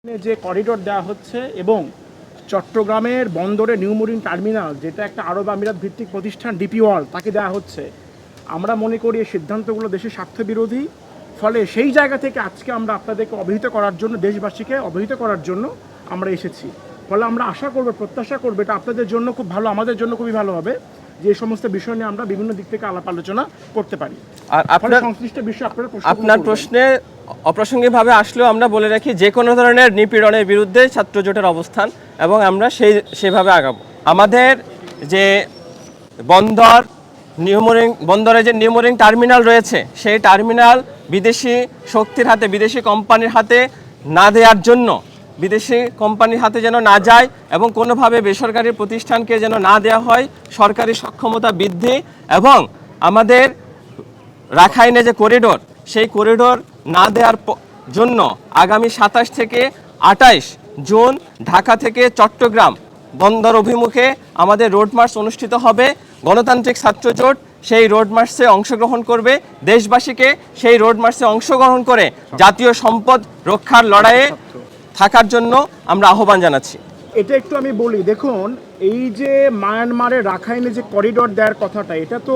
যে করিডোর দেওয়া হচ্ছে এবং চট্টগ্রামের বন্দরে নিউ মেরিন টার্মিনাল, যেটা একটা আরব আমিরাত ভিত্তিক প্রতিষ্ঠান ডিপি ওয়ার্ল্ড, তাকে দেওয়া হচ্ছে। আমরা মনে করি এই সিদ্ধান্তগুলো দেশের স্বার্থ বিরোধী। ফলে সেই জায়গা থেকে আজকে আমরা আপনাদেরকে অবহিত করার জন্য, দেশবাসীকে অবহিত করার জন্য আমরা এসেছি। ফলে আমরা আশা করব, প্রত্যাশা করবো এটা আপনাদের জন্য খুব ভালো, আমাদের জন্য খুবই ভালো হবে যে এই সমস্ত বিষয় নিয়ে আমরা বিভিন্ন দিক থেকে আলাপ আলোচনা করতে পারি। আর আপনার সংশ্লিষ্ট বিষয় আপনার প্রশ্নে অপ্রাসঙ্গিকভাবে আসলেও আমরা বলে রাখি, যে কোনো ধরনের নিপীড়নের বিরুদ্ধে ছাত্র জোটের অবস্থান এবং আমরা সেভাবে আগাবো। আমাদের যে বন্দরে যে নিউ মেরিন টার্মিনাল রয়েছে, সেই টার্মিনাল বিদেশি শক্তির হাতে, বিদেশি কোম্পানির হাতে না দেওয়ার জন্য, বিদেশি কোম্পানির হাতে যেন না যায় এবং কোনোভাবে বেসরকারি প্রতিষ্ঠানকে যেন না দেওয়া হয়, সরকারি সক্ষমতা বৃদ্ধি এবং আমাদের রাখাইনে যে করিডোর, সেই করিডোর না দেওয়ার জন্য আগামী 27 থেকে 28 জুন ঢাকা থেকে চট্টগ্রাম বন্দর অভিমুখে আমাদের রোড মার্চ অনুষ্ঠিত হবে। গণতান্ত্রিক ছাত্র জোট সেই রোড মার্চে অংশগ্রহণ করবে। দেশবাসীকে সেই রোড মার্চে অংশগ্রহণ করে জাতীয় সম্পদ রক্ষার লড়াইয়ে থাকার জন্য আমরা আহ্বান জানাচ্ছি। এটা একটু আমি বলি, দেখুন, এই যে মায়ানমারের রাখাইনে যে করিডোর দেওয়ার কথাটা, এটা তো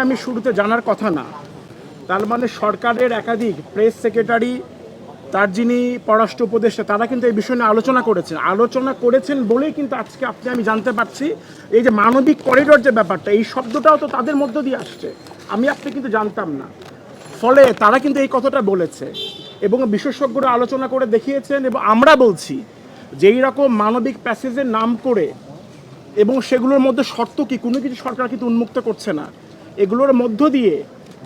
আমি শুরুতে জানার কথা না। তার মানে সরকারের একাধিক প্রেস সেক্রেটারি, তার যিনি পররাষ্ট্র উপদেষ্টা, তারা কিন্তু এই বিষয় নিয়ে আলোচনা করেছেন বলেই কিন্তু আজকে আমি জানতে পারছি এই যে মানবিক করিডোর যে ব্যাপারটা, এই শব্দটাও তো তাদের মধ্য দিয়ে আসছে, আপনি কিন্তু জানতাম না। ফলে তারা কিন্তু এই কথাটা বলেছে এবং বিশেষজ্ঞরা আলোচনা করে দেখিয়েছেন। এবং আমরা বলছি যে এই রকম মানবিক প্যাসেজের নাম করে এবং সেগুলোর মধ্যে শর্ত কি, কোনো কিছু সরকার কিন্তু উন্মুক্ত করছে না। এগুলোর মধ্য দিয়ে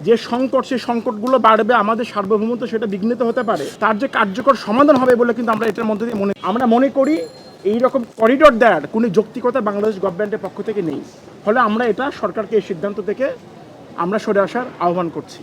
যে সংকট, সেই সংকটগুলো বাড়বে, আমাদের সার্বভৌমত্ব সেটা বিঘ্নিত হতে পারে। তার যে কার্যকর সমাধান হবে বলে কিন্তু আমরা এটার মধ্যে দিয়ে আমরা মনে করি এই রকম করিডোর দেওয়ার কোনো যৌক্তিকতা বাংলাদেশ গভর্নমেন্টের পক্ষ থেকে নেই। ফলে আমরা এটা সরকারকে এই সিদ্ধান্ত থেকে আমরা সরে আসার আহ্বান করছি।